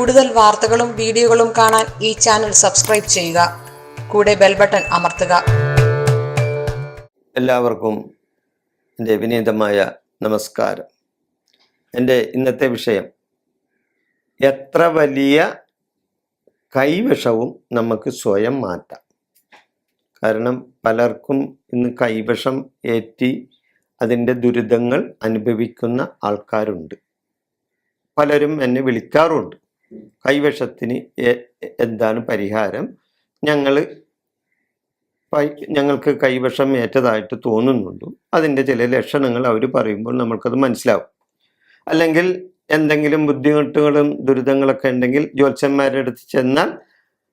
കൂടുതൽ വാർത്തകളും വീഡിയോകളും കാണാൻ ഈ ചാനൽ സബ്സ്ക്രൈബ് ചെയ്യുക. കൂടെ ബെൽ ബട്ടൺ അമർത്തുക. എല്ലാവർക്കും എൻ്റെ വിനീതമായ നമസ്കാരം. എൻ്റെ ഇന്നത്തെ വിഷയം, എത്ര വലിയ കൈവിഷവും നമുക്ക് സ്വയം മാറ്റാം. കാരണം പലർക്കും ഇന്ന് കൈവിഷം ഏറ്റി അതിൻ്റെ ദുരിതങ്ങൾ അനുഭവിക്കുന്ന ആൾക്കാരുണ്ട്. പലരും എന്നെ വിളിക്കാറുണ്ട്, കൈവിഷത്തിന് എന്താണ് പരിഹാരം, ഞങ്ങൾക്ക് കൈവിഷം ഏറ്റതായിട്ട് തോന്നുന്നുണ്ട്, അതിൻ്റെ ചില ലക്ഷണങ്ങൾ അവർ പറയുമ്പോൾ നമ്മൾക്കത് മനസ്സിലാവും. അല്ലെങ്കിൽ എന്തെങ്കിലും ബുദ്ധിമുട്ടുകളും ദുരിതങ്ങളൊക്കെ ഉണ്ടെങ്കിൽ ജ്യോത്സ്യന്മാരുടെ അടുത്ത് ചെന്നാൽ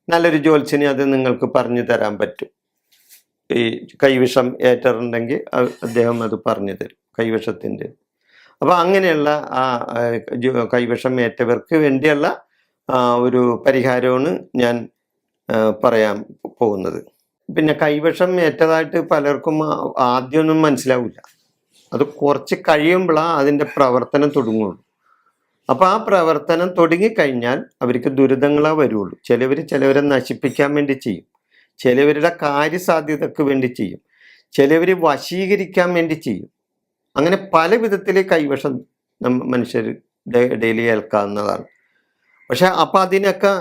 നല്ലൊരു ജ്യോത്സ്യനെ അത് നിങ്ങൾക്ക് പറഞ്ഞു തരാൻ പറ്റും. ഈ കൈവിഷം ഏറ്റിട്ടുണ്ടെങ്കിൽ അദ്ദേഹം അത് പറഞ്ഞു തരും, കൈവിഷത്തിൻ്റെ. അപ്പോൾ അങ്ങനെയുള്ള ആ കൈവിഷം ഏറ്റവർക്ക് വേണ്ടിയുള്ള ഒരു പരിഹാരമാണ് ഞാൻ പറയാൻ പോകുന്നത്. പിന്നെ കൈവിഷം ഏറ്റതായിട്ട് പലർക്കും ആദ്യമൊന്നും മനസ്സിലാവില്ല. അത് കുറച്ച് കഴിയുമ്പോഴാണ് അതിൻ്റെ പ്രവർത്തനം തുടങ്ങുള്ളൂ. അപ്പോൾ ആ പ്രവർത്തനം തുടങ്ങിക്കഴിഞ്ഞാൽ അവർക്ക് ദുരിതങ്ങളാ വരുള്ളൂ. ചിലവരെ നശിപ്പിക്കാൻ വേണ്ടി ചെയ്യും, ചിലവരുടെ കാര്യസാധ്യതയ്ക്ക് വേണ്ടി ചെയ്യും, ചിലവർ വശീകരിക്കാൻ വേണ്ടി ചെയ്യും. അങ്ങനെ പല വിധത്തിൽ കൈവിഷം മനുഷ്യർ ഡെയിലി ഏൽക്കാവുന്നതാണ്. പക്ഷെ അപ്പം അതിനൊക്കെ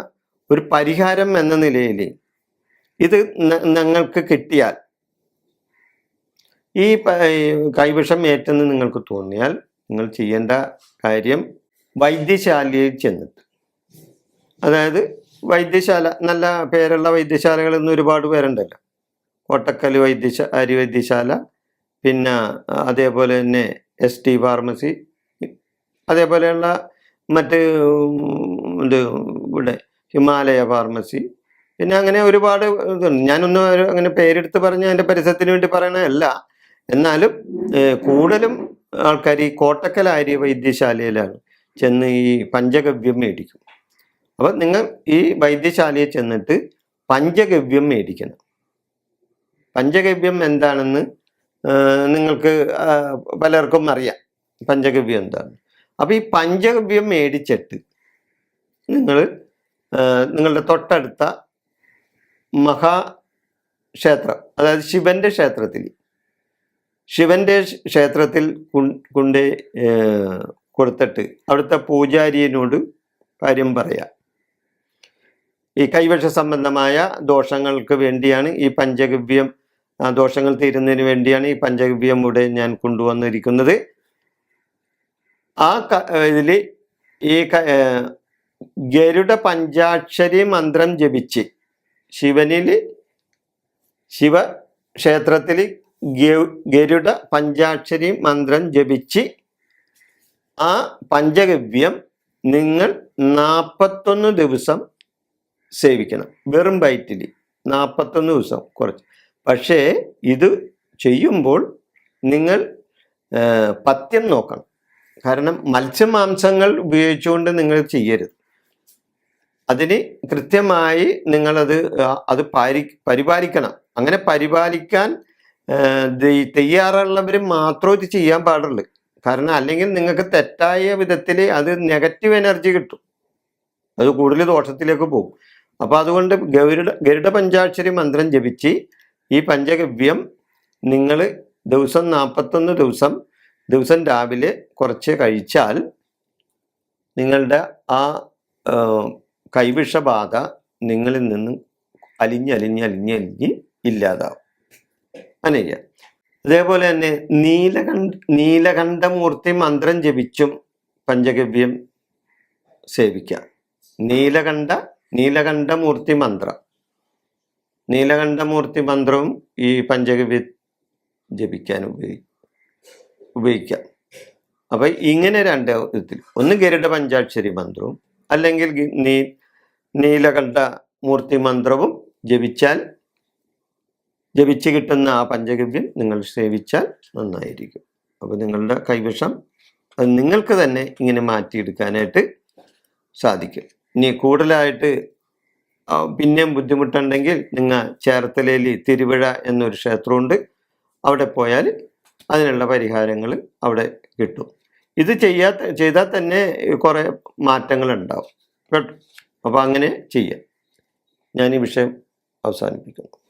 ഒരു പരിഹാരം എന്ന നിലയിൽ ഇത് നിങ്ങൾക്ക് കിട്ടിയാൽ, ഈ കൈവിഷം ഏറ്റെന്ന് നിങ്ങൾക്ക് തോന്നിയാൽ നിങ്ങൾ ചെയ്യേണ്ട കാര്യം വൈദ്യശാലയിൽ ചെന്നിട്ട്, അതായത് വൈദ്യശാല, നല്ല പേരുള്ള വൈദ്യശാലകൾ ഇന്ന് ഒരുപാട് പേരുണ്ടല്ലോ. കോട്ടക്കൽ വൈദ്യശാല, പിന്നെ അതേപോലെ തന്നെ ST ഫാർമസി, അതേപോലെയുള്ള മറ്റ് ഇവിടെ ഹിമാലയ ഫാർമസി, പിന്നെ അങ്ങനെ ഒരുപാട് ഇതുണ്ട്. ഞാനൊന്നും അങ്ങനെ പേരെടുത്ത് പറഞ്ഞ് അതിൻ്റെ പരിസരത്തിന് വേണ്ടി പറയണതല്ല. എന്നാലും കൂടുതലും ആൾക്കാർ ഈ കോട്ടക്കൽ ആര്യ വൈദ്യശാലയിലാണ് ചെന്ന് ഈ പഞ്ചഗവ്യം മേടിക്കും. അപ്പം നിങ്ങൾ ഈ വൈദ്യശാലയിൽ ചെന്നിട്ട് പഞ്ചഗവ്യം മേടിക്കണം. പഞ്ചഗവ്യം എന്താണെന്ന് നിങ്ങൾക്ക് പലർക്കും അറിയാം, പഞ്ചഗവ്യം എന്താണ്. അപ്പോൾ ഈ പഞ്ചഗവ്യം മേടിച്ചിട്ട് നിങ്ങൾ നിങ്ങളുടെ തൊട്ടടുത്ത മഹാക്ഷേത്രം, അതായത് ശിവൻ്റെ ക്ഷേത്രത്തിൽ കൊണ്ട് കൊടുത്തിട്ട് അവിടുത്തെ പൂജാരിയോട് കാര്യം പറയാം. ഈ കൈവിഷ സംബന്ധമായ ദോഷങ്ങൾക്ക് വേണ്ടിയാണ് ഈ പഞ്ചഗവ്യം, ദോഷങ്ങൾ തീരുന്നതിന് വേണ്ടിയാണ് ഈ പഞ്ചഗവ്യം ഇവിടെ ഞാൻ കൊണ്ടുവന്നിരിക്കുന്നത്. ആ ഇതിൽ ഈ ഗരുഡ പഞ്ചാക്ഷരി മന്ത്രം ജപിച്ച് ശിവക്ഷേത്രത്തിൽ ഗരുഡ പഞ്ചാക്ഷരി മന്ത്രം ജപിച്ച് ആ പഞ്ചഗവ്യം നിങ്ങൾ 41 ദിവസം സേവിക്കണം. വെറും വയറ്റിൽ 41 ദിവസം കുറച്ച്. പക്ഷേ ഇത് ചെയ്യുമ്പോൾ നിങ്ങൾ പഥ്യം നോക്കണം. കാരണം മത്സ്യമാംസങ്ങൾ ഉപയോഗിച്ചുകൊണ്ട് നിങ്ങൾ ചെയ്യരുത്. അതിന് കൃത്യമായി നിങ്ങളത് പരിപാലിക്കണം. അങ്ങനെ പരിപാലിക്കാൻ തയ്യാറുള്ളവർ മാത്രമേ ഇത് ചെയ്യാൻ പാടുള്ളൂ. കാരണം അല്ലെങ്കിൽ നിങ്ങൾക്ക് തെറ്റായ വിധത്തിൽ അത് നെഗറ്റീവ് എനർജി കിട്ടും, അത് കൂടുതൽ ദോഷത്തിലേക്ക് പോകും. അപ്പോൾ അതുകൊണ്ട് ഗരുഡ പഞ്ചാക്ഷരി മന്ത്രം ജപിച്ച് ഈ പഞ്ചഗവ്യം നിങ്ങൾ ദിവസം 41 ദിവസം രാവിലെ കുറച്ച് കഴിച്ചാൽ നിങ്ങളുടെ ആ കൈവിഷബാധ നിങ്ങളിൽ നിന്ന് അലിഞ്ഞ് ഇല്ലാതാവും. അങ്ങനെ അതേപോലെ തന്നെ നീലകണ്ഠമൂർത്തി മന്ത്രം ജപിച്ചും പഞ്ചഗവ്യം സേവിക്കാം. നീലകണ്ഠമൂർത്തി മന്ത്രവും ഈ പഞ്ചഗവ്യം ജപിക്കാൻ ഉപയോഗിക്കാം. അപ്പൊ ഇങ്ങനെ 2 വിധത്തിൽ, ഒന്ന് ഗരുഡ പഞ്ചാക്ഷരി മന്ത്രവും അല്ലെങ്കിൽ നീലകണ്ഠമൂർത്തി മന്ത്രവും ജപിച്ച് കിട്ടുന്ന ആ പഞ്ചഗവ്യം നിങ്ങൾ സേവിച്ചാൽ നന്നായിരിക്കും. അപ്പോൾ നിങ്ങളുടെ കൈവിഷം അത് നിങ്ങൾക്ക് തന്നെ ഇങ്ങനെ മാറ്റിയെടുക്കാനായിട്ട് സാധിക്കും. ഇനി കൂടുതലായിട്ട് പിന്നെയും ബുദ്ധിമുട്ടുണ്ടെങ്കിൽ നിങ്ങൾ ചേർത്തലയിൽ തിരുവിഴ എന്നൊരു ക്ഷേത്രമുണ്ട്, അവിടെ പോയാൽ അതിനുള്ള പരിഹാരങ്ങൾ അവിടെ കിട്ടും. ഇത് ചെയ്താൽ തന്നെ കുറേ മാറ്റങ്ങൾ ഉണ്ടാവും. കേട്ടോ. അപ്പോൾ അങ്ങനെ ചെയ്യാം. ഞാൻ ഈ വിഷയം അവസാനിപ്പിക്കുന്നു.